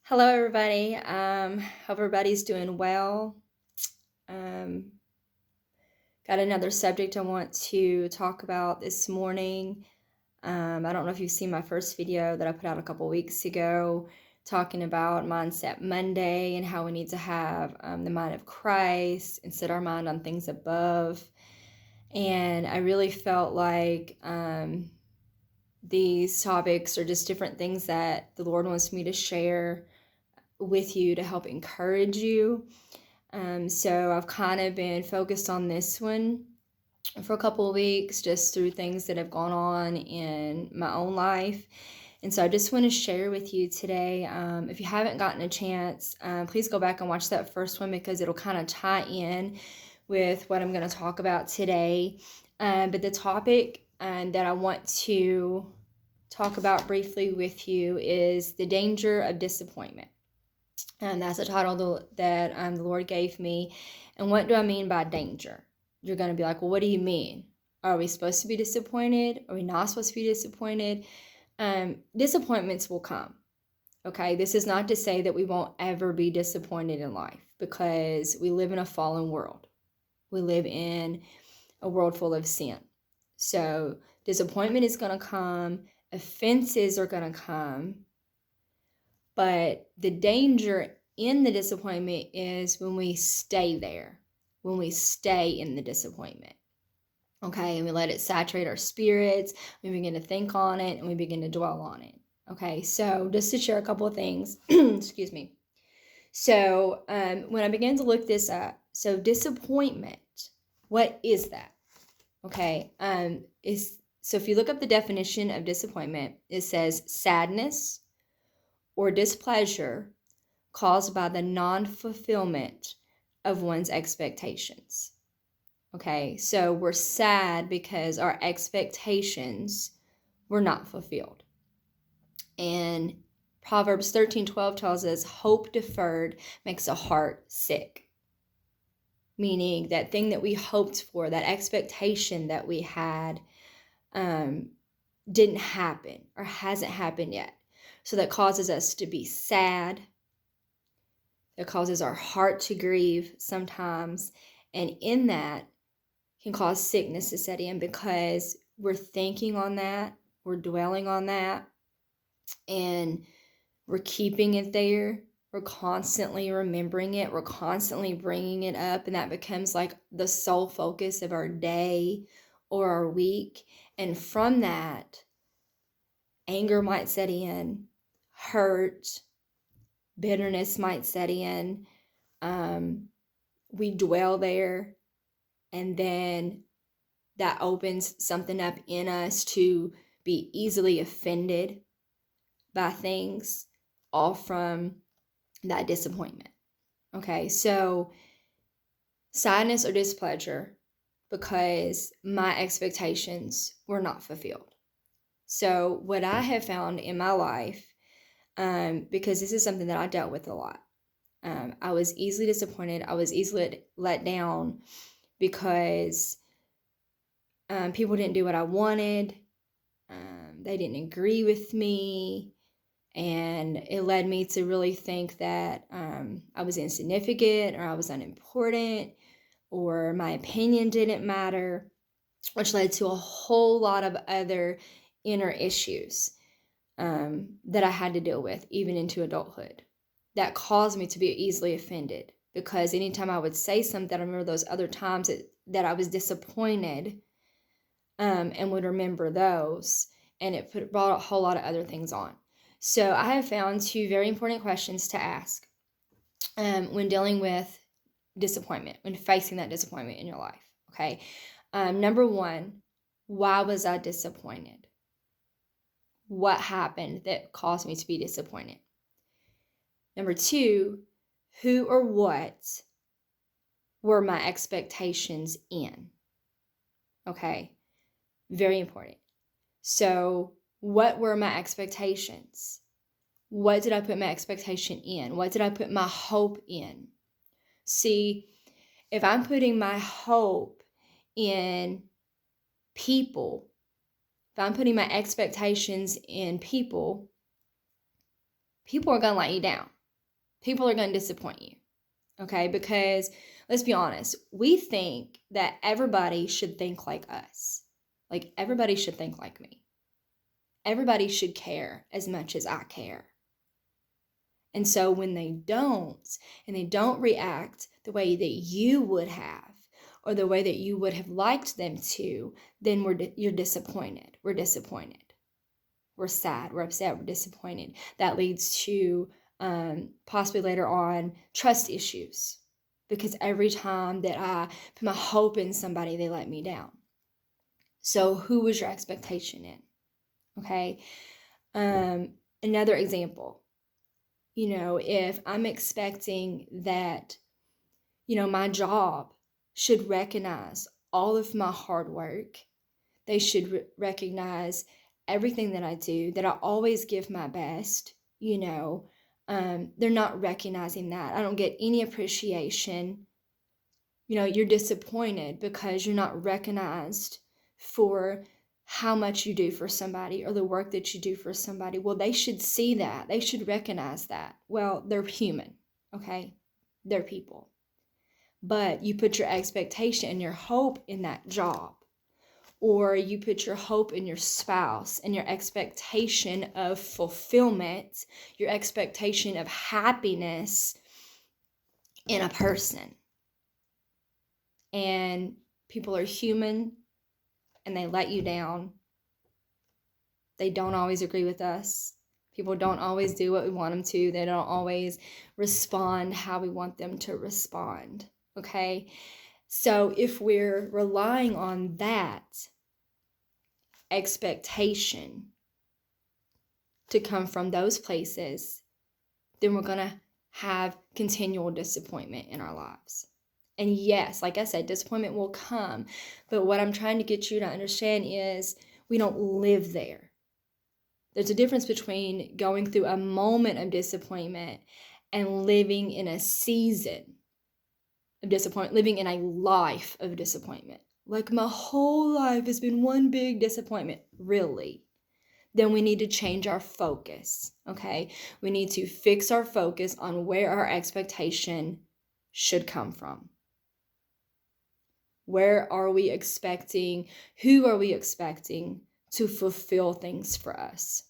Hello, everybody. Hope everybody's doing well. Um, got another subject I want to talk about this morning. I don't know if you've seen my first video that I put out a couple weeks ago talking about Mindset Monday and how we need to have the mind of Christ and set our mind on things above. And I really felt like these topics are just different things that the Lord wants me to share with you to help encourage you. So I've kind of been focused on this one for a couple of weeks, just through things that have gone on in my own life. And so I just want to share with you today. If you haven't gotten a chance, please go back and watch that first one because it'll kind of tie in with what I'm going to talk about today. But the topic that I want to talk about briefly with you is the danger of disappointment. And that's the title that the Lord gave me. And what do I mean by danger? You're going to be like, well, what do you mean? Are we supposed to be disappointed? Are we not supposed to be disappointed? Disappointments will come. Okay, this is not to say that we won't ever be disappointed in life because we live in a fallen world. We live in a world full of sin. So disappointment is going to come, offenses are going to come, but the danger in the disappointment is when we stay there, when we stay in the disappointment. Okay, and we let it saturate our spirits, we begin to think on it, and we begin to dwell on it. Okay, so just to share a couple of things, excuse me. So when I began to look this up, so disappointment, what is that? Okay, so if you look up the definition of disappointment, it says sadness or displeasure caused by the non-fulfillment of one's expectations. Okay, so we're sad because our expectations were not fulfilled. And Proverbs 13:12 tells us hope deferred makes a heart sick. Meaning that thing that we hoped for, that expectation that we had, didn't happen or hasn't happened yet. So that causes us to be sad. That causes our heart to grieve sometimes. And in that can cause sickness to set in because we're thinking on that, we're dwelling on that, and we're keeping it there. We're constantly remembering it. We're constantly bringing it up. And that becomes like the sole focus of our day or our week. And from that, anger might set in, hurt, bitterness might set in. We dwell there, and then that opens something up in us to be easily offended by things, all from that disappointment. Okay, so sadness or displeasure because my expectations were not fulfilled. So what I have found in my life, because this is something that I dealt with a lot, I was easily disappointed. I was easily let down because people didn't do what I wanted. They didn't agree with me. And it led me to really think that I was insignificant or I was unimportant or my opinion didn't matter, which led to a whole lot of other inner issues that I had to deal with, even into adulthood, that caused me to be easily offended. Because anytime I would say something, I remember those other times that I was disappointed and would remember those, and it brought a whole lot of other things on. So I have found two very important questions to ask when dealing with disappointment, when facing that disappointment in your life. Okay. Number one, why was I disappointed? What happened that caused me to be disappointed? Number two, who or what were my expectations in? Okay. Very important. So, what were my expectations? What did I put my expectation in? What did I put my hope in? See, if I'm putting my hope in people, if I'm putting my expectations in people, people are going to let you down. People are going to disappoint you. Okay? Because let's be honest, we think that everybody should think like us. Like everybody should think like me. Everybody should care as much as I care. And so when they don't, and they don't react the way that you would have, or the way that you would have liked them to, then you're disappointed. We're disappointed. We're sad. We're upset. We're disappointed. That leads to possibly later on trust issues, because every time that I put my hope in somebody, they let me down. So who was your expectation in? Okay. Another example. If I'm expecting that, my job should recognize all of my hard work, they should recognize everything that I do, that I always give my best, they're not recognizing that. I don't get any appreciation. You're disappointed because you're not recognized for how much you do for somebody or the work that you do for somebody. Well, they should see that. They should recognize that. Well, they're human, okay? They're people. But you put your expectation and your hope in that job, or you put your hope in your spouse and your expectation of fulfillment, your expectation of happiness in a person. And people are human, and they let you down. They don't always agree with us. People don't always do what we want them to. They don't always respond how we want them to respond, okay? So if we're relying on that expectation to come from those places, then we're going to have continual disappointment in our lives. And yes, like I said, disappointment will come. But what I'm trying to get you to understand is we don't live there. There's a difference between going through a moment of disappointment and living in a season of disappointment, living in a life of disappointment. Like my whole life has been one big disappointment. Really? Then we need to change our focus, okay? We need to fix our focus on where our expectation should come from. Where are we expecting? Who are we expecting to fulfill things for us?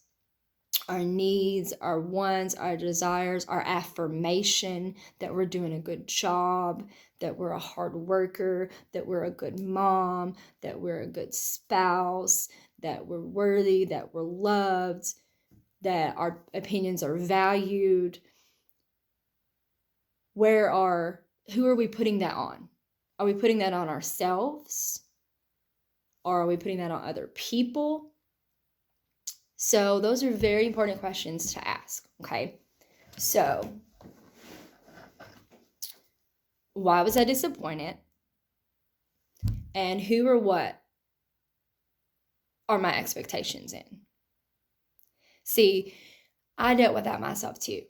Our needs, our wants, our desires, our affirmation that we're doing a good job, that we're a hard worker, that we're a good mom, that we're a good spouse, that we're worthy, that we're loved, that our opinions are valued. Who are we putting that on? Are we putting that on ourselves? Or are we putting that on other people? So those are very important questions to ask, okay? So, why was I disappointed? And who or what are my expectations in? See, I dealt with that myself too.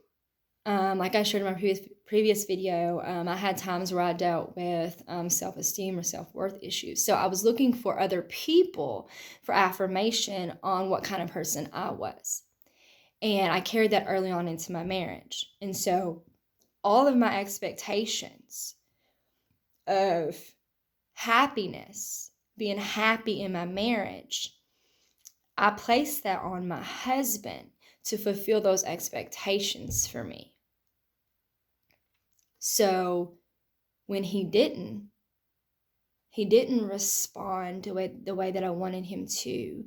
Like I shared in my previous video, I had times where I dealt with self-esteem or self-worth issues. So I was looking for other people for affirmation on what kind of person I was. And I carried that early on into my marriage. And so all of my expectations of happiness, being happy in my marriage, I placed that on my husband to fulfill those expectations for me. So when he didn't respond the way that I wanted him to,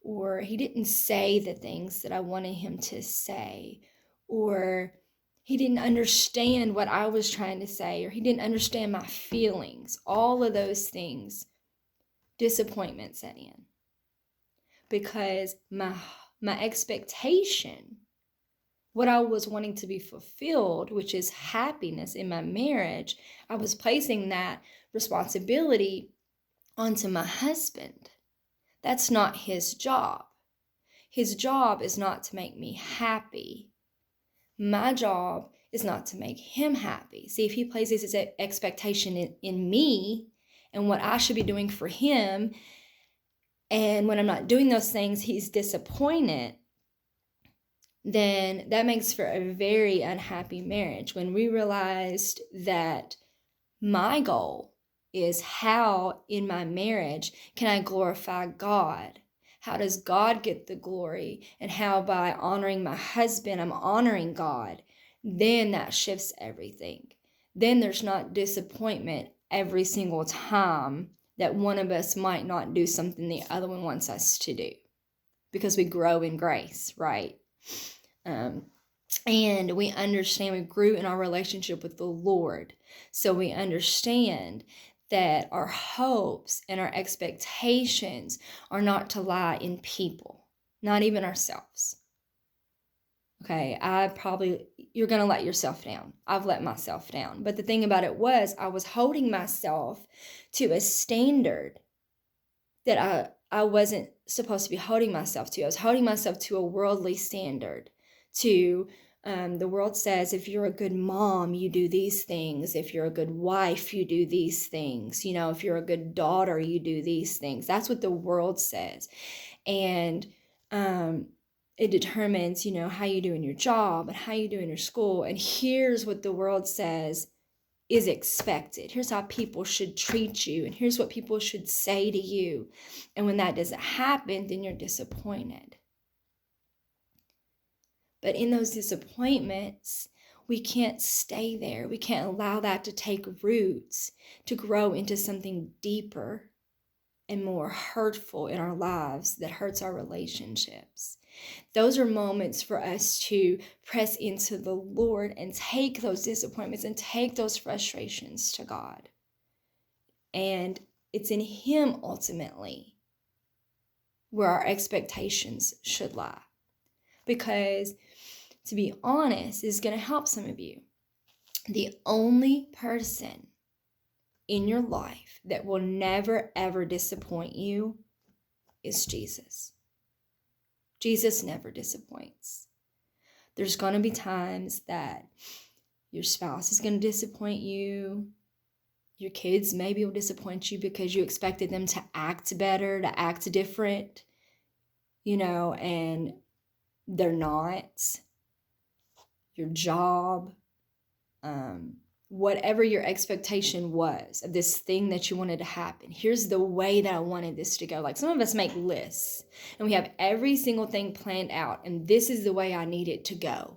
or he didn't say the things that I wanted him to say, or he didn't understand what I was trying to say, or he didn't understand my feelings, all of those things, disappointment set in. Because my expectation, what I was wanting to be fulfilled, which is happiness in my marriage, I was placing that responsibility onto my husband. That's not his job. His job is not to make me happy. My job is not to make him happy. See, if he places his expectation in me and what I should be doing for him, and when I'm not doing those things, he's disappointed, then that makes for a very unhappy marriage. When we realized that my goal is, how in my marriage can I glorify God? How does God get the glory? And how by honoring my husband, I'm honoring God. Then that shifts everything. Then there's not disappointment every single time that one of us might not do something the other one wants us to do, because we grow in grace, right? And we understand, we grew in our relationship with the Lord. So we understand that our hopes and our expectations are not to lie in people, not even ourselves. Okay, you're going to let yourself down. I've let myself down. But the thing about it was, I was holding myself to a standard that I wasn't supposed to be holding myself to. I was holding myself to a worldly standard. The world says, if you're a good mom, you do these things. If you're a good wife, you do these things. If you're a good daughter, you do these things. That's what the world says. And it determines, how you do in your job and how you do in your school. And here's what the world says is expected. Here's how people should treat you. And here's what people should say to you. And when that doesn't happen, then you're disappointed. But in those disappointments, we can't stay there. We can't allow that to take roots, to grow into something deeper and more hurtful in our lives that hurts our relationships. Those are moments for us to press into the Lord and take those disappointments and take those frustrations to God. And it's in Him ultimately where our expectations should lie. Because, to be honest, is going to help some of you. The only person in your life that will never, ever disappoint you is Jesus. Jesus never disappoints. There's going to be times that your spouse is going to disappoint you. Your kids maybe will disappoint you because you expected them to act better, to act different, and they're not. Your job, whatever your expectation was of this thing that you wanted to happen. Here's the way that I wanted this to go. Like, some of us make lists and we have every single thing planned out, and this is the way I need it to go.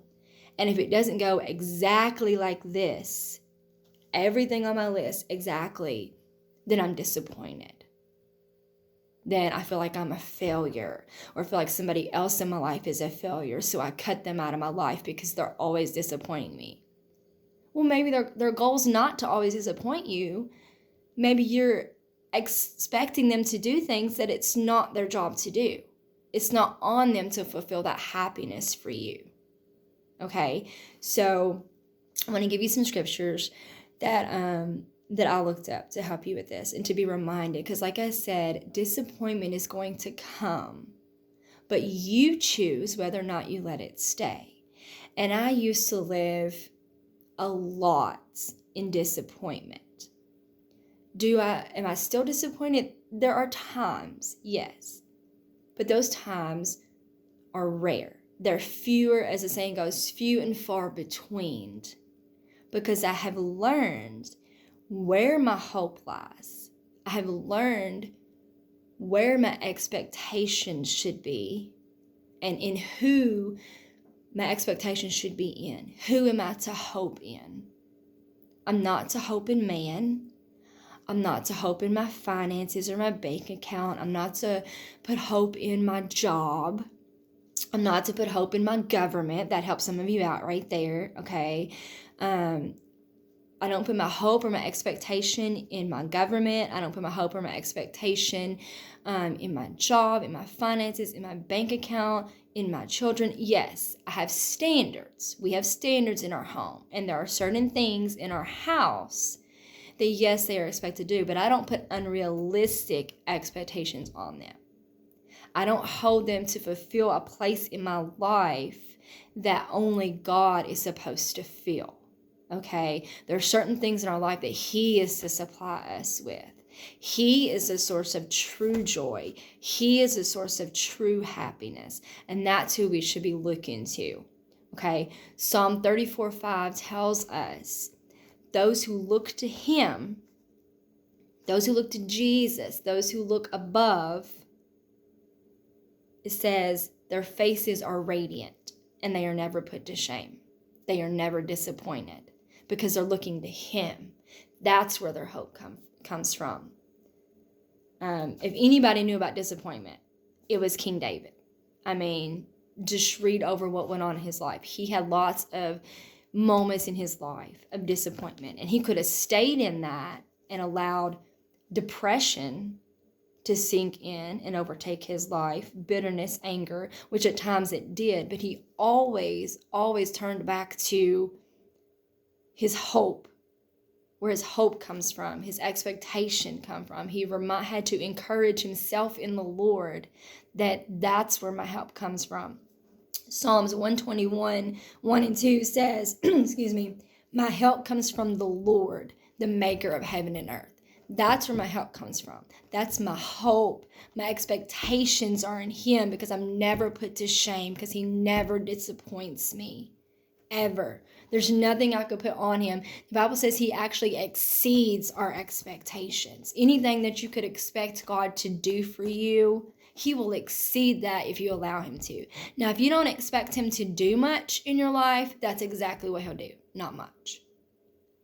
And if it doesn't go exactly like this, everything on my list exactly, then I'm disappointed. Then I feel like I'm a failure, or I feel like somebody else in my life is a failure, so I cut them out of my life because they're always disappointing me. Well, maybe their goal's not to always disappoint you. Maybe you're expecting them to do things that it's not their job to do. It's not on them to fulfill that happiness for you. Okay? So I want to give you some scriptures that I looked up to help you with this and to be reminded. Because like I said, disappointment is going to come, but you choose whether or not you let it stay. And I used to live a lot in disappointment. Am I still disappointed? There are times, yes. But those times are rare. They're fewer, as the saying goes, few and far between. Because I have learned where my hope lies. I have learned where my expectations should be and in who my expectations should be in. Who am I to hope in? I'm not to hope in man. I'm not to hope in my finances or my bank account. I'm not to put hope in my job. I'm not to put hope in my government. That helps some of you out right there, okay? I don't put my hope or my expectation in my government. I don't put my hope or my expectation in my job, in my finances, in my bank account, in my children. Yes, I have standards. We have standards in our home. And there are certain things in our house that, yes, they are expected to do. But I don't put unrealistic expectations on them. I don't hold them to fulfill a place in my life that only God is supposed to fill. Okay, there are certain things in our life that He is to supply us with. He is a source of true joy. He is a source of true happiness. And that's who we should be looking to. Okay? Psalm 34:5 tells us those who look to him, those who look to Jesus, those who look above, it says their faces are radiant and they are never put to shame. They are never disappointed because they're looking to him. That's where their hope comes from. If anybody knew about disappointment, it was King David. I mean, just read over what went on in his life. He had lots of moments in his life of disappointment, and he could have stayed in that and allowed depression to sink in and overtake his life, bitterness, anger, which at times it did, but he always turned back to his hope, where his hope comes from, his expectation come from. He had to encourage himself in the Lord that's where my help comes from. Psalms 121, 1 and 2 says, excuse me, my help comes from the Lord, the maker of heaven and earth. That's where my help comes from. That's my hope. My expectations are in him because I'm never put to shame because he never disappoints me. Ever. There's nothing I could put on him. The Bible says he actually exceeds our expectations. Anything that you could expect God to do for you, he will exceed that if you allow him to. Now, if you don't expect him to do much in your life, that's exactly what he'll do. Not much.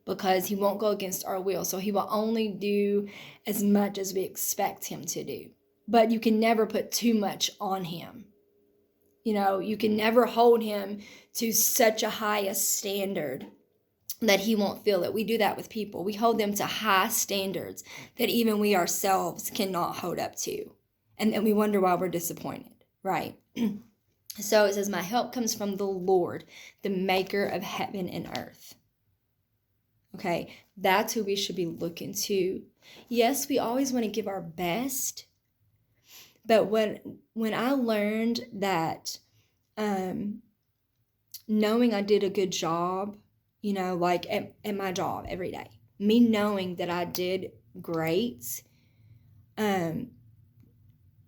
Because he won't go against our will. So he will only do as much as we expect him to do. But you can never put too much on him. You know, you can never hold him to such a high standard that he won't feel it. We do that with people. We hold them to high standards that even we ourselves cannot hold up to. And then we wonder why we're disappointed, right? So it says, my help comes from the Lord, the maker of heaven and earth. Okay, that's who we should be looking to. Yes, we always want to give our best. But when I learned that knowing I did a good job, you know, like at my job every day, me knowing that I did great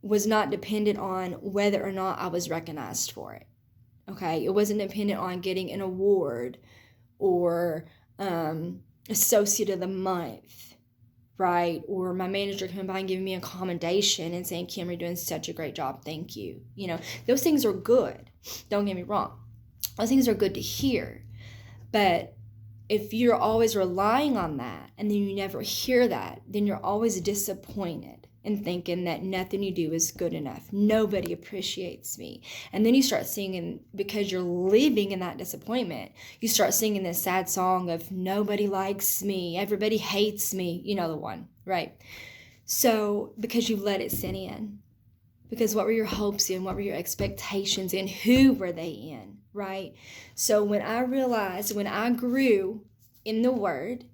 was not dependent on whether or not I was recognized for it. Okay, it wasn't dependent on getting an award or associate of the month, right? Or my manager coming by and giving me a commendation and saying, Kim, you're doing such a great job. Thank you. You know, those things are good. Don't get me wrong. Those things are good to hear. But if you're always relying on that and then you never hear that, then you're always disappointed and thinking that nothing you do is good enough. Nobody appreciates me. And then you start singing, because you're living in that disappointment, you start singing this sad song of nobody likes me, everybody hates me, you know the one, right? So, because you let it sit in. Because what were your hopes in? What were your expectations in? Who were they in, right? So when I realized, when I grew in the Word,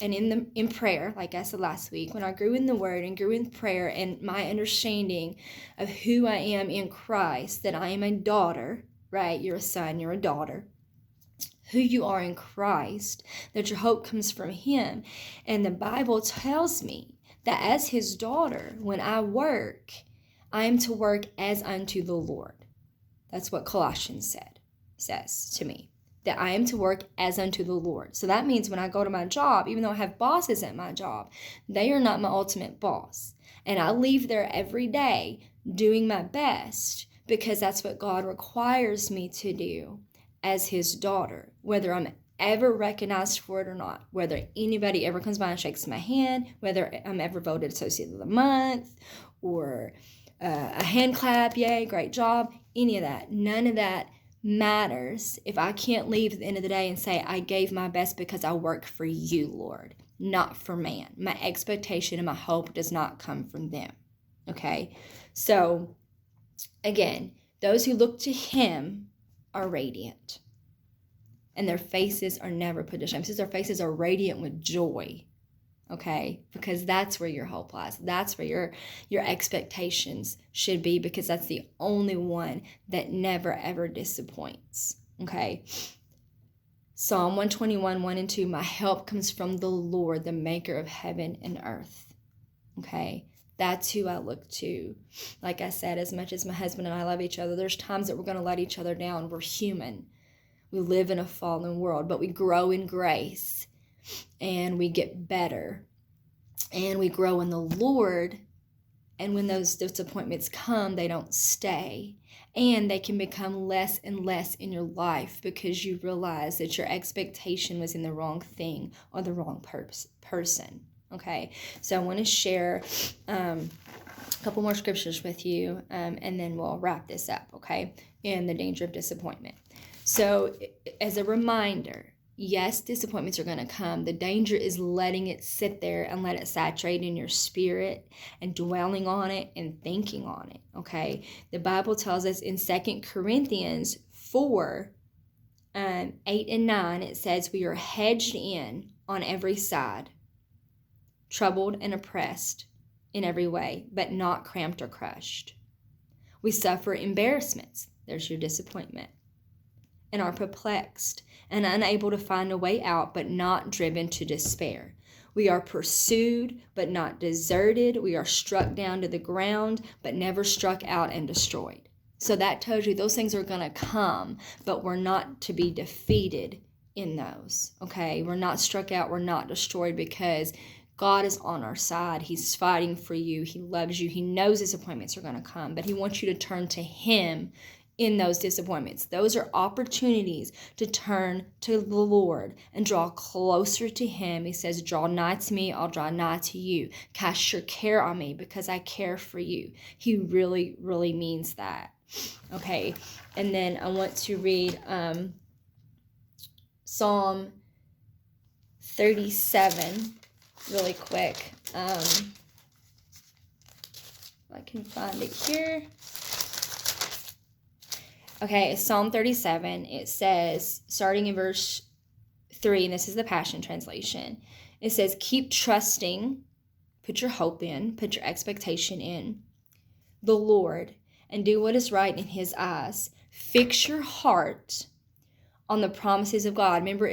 and in prayer, like I said last week, when I grew in the Word and grew in prayer and my understanding of who I am in Christ, that I am a daughter, right? You're a son, you're a daughter. Who you are in Christ, that your hope comes from him. And the Bible tells me that as his daughter, when I work, I am to work as unto the Lord. That's what Colossians says to me. That I am to work as unto the Lord. So that means when I go to my job, even though I have bosses at my job, they are not my ultimate boss. And I leave there every day doing my best because that's what God requires me to do as his daughter, whether I'm ever recognized for it or not, whether anybody ever comes by and shakes my hand, whether I'm ever voted Associate of the Month or a hand clap, yay, great job, any of that. None of that matters if I can't leave at the end of the day and say, I gave my best because I work for you, Lord, not for man. My expectation and my hope does not come from them. Okay? So, again, those who look to him are radiant. And their faces are never put to shame. It says their faces are radiant with joy. Okay? Because that's where your hope lies. That's where your expectations should be, because that's the only one that never ever disappoints. Okay? Psalm 121, 1 and 2, my help comes from the Lord, the maker of heaven and earth. Okay? That's who I look to. Like I said, as much as my husband and I love each other, there's times that we're going to let each other down. We're human. We live in a fallen world, but we grow in grace and we get better and we grow in the Lord. And when those disappointments come, they don't stay. And they can become less and less in your life because you realize that your expectation was in the wrong thing or the wrong person. Okay, so I want to share a couple more scriptures with you, and then we'll wrap this up, okay, in the danger of disappointment. So as a reminder, yes, disappointments are going to come. The danger is letting it sit there and let it saturate in your spirit and dwelling on it and thinking on it, okay? The Bible tells us in 2 Corinthians 4, 8 and 9, it says, we are hedged in on every side, troubled and oppressed in every way, but not cramped or crushed. We suffer embarrassments. There's your disappointment. And are perplexed and unable to find a way out, but not driven to despair. We are pursued, but not deserted. We are struck down to the ground, but never struck out and destroyed. So that tells you those things are going to come, but we're not to be defeated in those, okay? We're not struck out, we're not destroyed, because God is on our side. He's fighting for you. He loves you. He knows disappointments are going to come, but he wants you to turn to him in those disappointments. Those are opportunities to turn to the Lord and draw closer to him. He says, draw nigh to me, I'll draw nigh to you. Cast your care on me because I care for you. He really, really means that. Okay, and then I want to read Psalm 37 really quick. I can find it here. Okay, Psalm 37, it says, starting in verse 3, and this is the Passion Translation, it says, keep trusting, put your hope in, put your expectation in the Lord, and do what is right in his eyes. Fix your heart on the promises of God. Remember,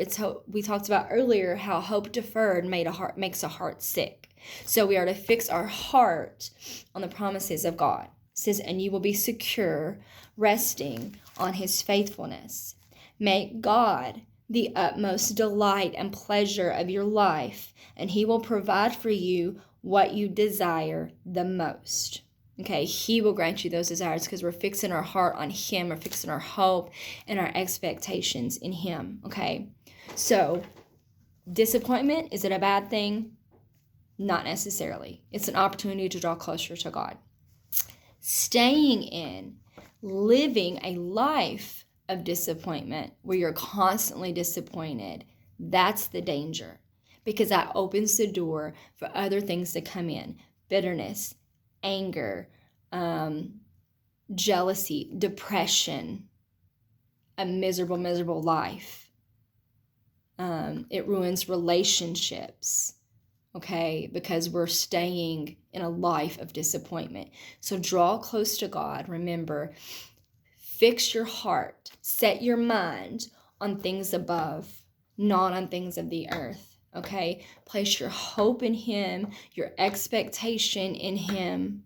we talked about earlier how hope deferred makes a heart sick. So we are to fix our heart on the promises of God. It says, and you will be secure, resting on his faithfulness. Make God the utmost delight and pleasure of your life, and he will provide for you what you desire the most. Okay, he will grant you those desires because we're fixing our heart on him. We're fixing our hope and our expectations in him. Okay, so disappointment, is it a bad thing? Not necessarily. It's an opportunity to draw closer to God. Staying in, living a life of disappointment where you're constantly disappointed, that's the danger, because that opens the door for other things to come in. Bitterness, anger, jealousy, depression, a miserable life. It ruins relationships. Okay, because we're staying in a life of disappointment. So draw close to God. Remember, fix your heart, set your mind on things above, not on things of the earth. Okay, place your hope in him, your expectation in him,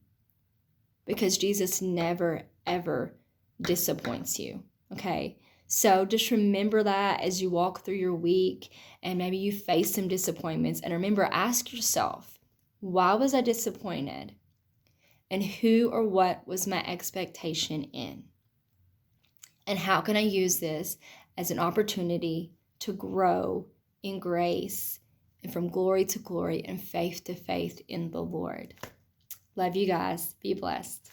because Jesus never, ever disappoints you. Okay, so just remember that as you walk through your week and maybe you face some disappointments. And remember, ask yourself, why was I disappointed? And who or what was my expectation in? And how can I use this as an opportunity to grow in grace and from glory to glory and faith to faith in the Lord? Love you guys. Be blessed.